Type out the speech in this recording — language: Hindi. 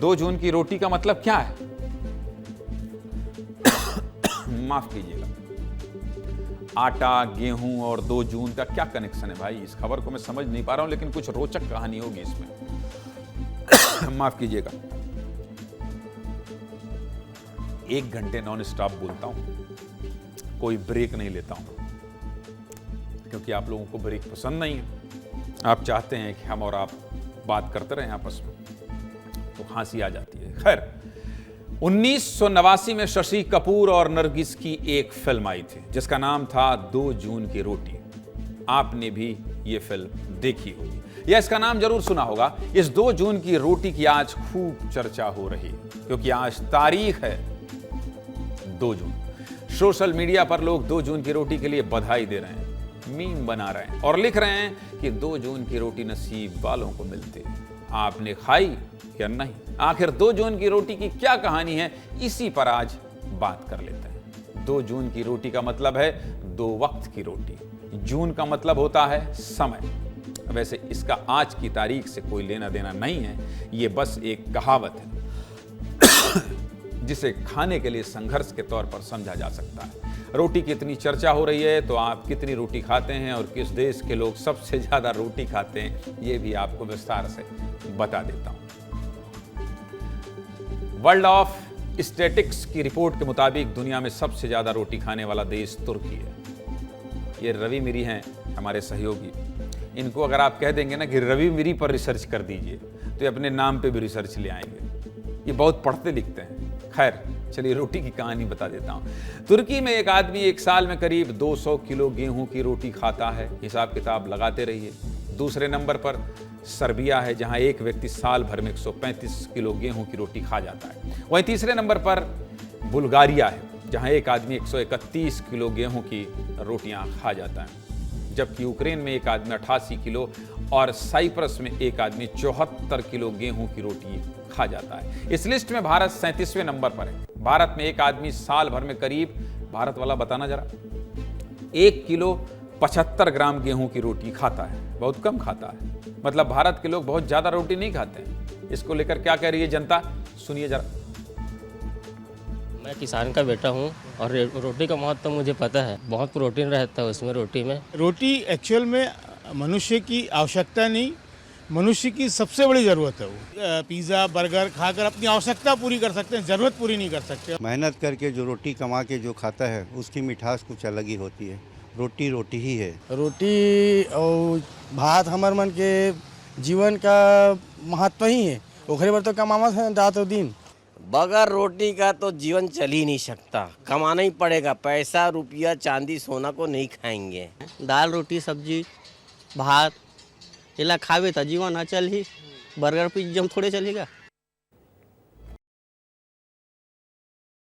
2 जून की रोटी का मतलब क्या है? माफ कीजिएगा, आटा, गेहूं और 2 जून का क्या कनेक्शन है भाई? इस खबर को मैं समझ नहीं पा रहा हूं, लेकिन कुछ रोचक कहानी होगी इसमें। माफ कीजिएगा। 1 घंटे नॉन स्टॉप बोलता हूं, कोई ब्रेक नहीं लेता हूं, क्योंकि आप लोगों को ब्रेक पसंद नहीं है। आप चाहते हैं कि हम और आप बात करते रहें आपस में, तो हंसी आ जाती है। खैर, 1989 में शशि कपूर और नरगिस की एक फिल्म आई थी जिसका नाम था 2 जून की रोटी। आपने भी ये फिल्म देखी होगी या इसका नाम जरूर सुना होगा। इस 2 जून की रोटी की आज खूब चर्चा हो रही है, क्योंकि आज तारीख है 2 जून। सोशल मीडिया पर लोग 2 जून की रोटी के लिए बधाई दे रहे हैं, मीम बना रहे हैं और लिख रहे हैं कि 2 जून की रोटी नसीब वालों को मिलती है। आपने खाई या नहीं? आखिर 2 जून की रोटी की क्या कहानी है, इसी पर आज बात कर लेते हैं। 2 जून की रोटी का मतलब है 2 वक्त की रोटी। जून का मतलब होता है समय। वैसे इसका आज की तारीख से कोई लेना देना नहीं है, ये बस एक कहावत है जिसे खाने के लिए संघर्ष के तौर पर समझा जा सकता है। रोटी की इतनी चर्चा हो रही है तो आप कितनी रोटी खाते हैं और किस देश के लोग सबसे ज्यादा रोटी खाते हैं, ये भी आपको विस्तार से बता देता हूं। वर्ल्ड ऑफ स्टैटिस्टिक्स की रिपोर्ट के मुताबिक दुनिया में सबसे ज्यादा रोटी खाने वाला देश तुर्की है। ये रवि मिरी हैं हमारे सहयोगी। इनको अगर आप कह देंगे ना कि रवि मिरी पर रिसर्च कर दीजिए, तो ये अपने नाम पे भी रिसर्च ले आएंगे। ये बहुत पढ़ते लिखते हैं। खैर, चलिए रोटी की कहानी बता देता हूं। तुर्की में एक आदमी एक साल में करीब 200 किलो गेहूं की रोटी खाता है। हिसाब किताब लगाते रहिए। दूसरे नंबर पर सर्बिया है, जहां एक व्यक्ति साल भर में 135 किलो गेहूं की रोटी खा जाता है। वहीं तीसरे नंबर पर बुल्गारिया है, जहां एक आदमी 131 किलो गेहूं की रोटियां खा जाता है। जबकि यूक्रेन में एक आदमी 88 किलो और साइप्रस में एक आदमी 74 किलो गेहूं की रोटी खा जाता है। इस लिस्ट में भारत 37वें नंबर पर है। भारत में एक आदमी साल भर में करीब, भारत वाला बताना जरा, 1 किलो 75 ग्राम गेहूं की रोटी खाता है। बहुत कम खाता है, मतलब भारत के लोग बहुत ज्यादा रोटी नहीं खाते हैं। इसको लेकर क्या कह रही है जनता, सुनिए जरा। मैं किसान का बेटा हूं और रोटी का महत्व मुझे पता है। बहुत प्रोटीन रहता है उसमें, रोटी में। रोटी एक्चुअल में मनुष्य की आवश्यकता नहीं, मनुष्य की सबसे बड़ी ज़रूरत है। वो पिज़्ज़ा बर्गर खाकर अपनी आवश्यकता पूरी कर सकते हैं, ज़रूरत पूरी नहीं कर सकते। मेहनत करके जो रोटी कमा के जो खाता है उसकी मिठास कुछ अलग ही होती है। रोटी रोटी ही है। रोटी और भात हमार मन के जीवन का महत्व ही है। ओखरे बर तो कमावत है रात और दिन। बगैर रोटी का तो जीवन चल ही नहीं सकता। कमाना ही पड़ेगा। पैसा, रुपया, चांदी, सोना को नहीं खाएंगे। दाल, रोटी, सब्जी, भात, इला खावे तो जीवन चल ही। बर्गर पिज्जा थोड़े चलेगा।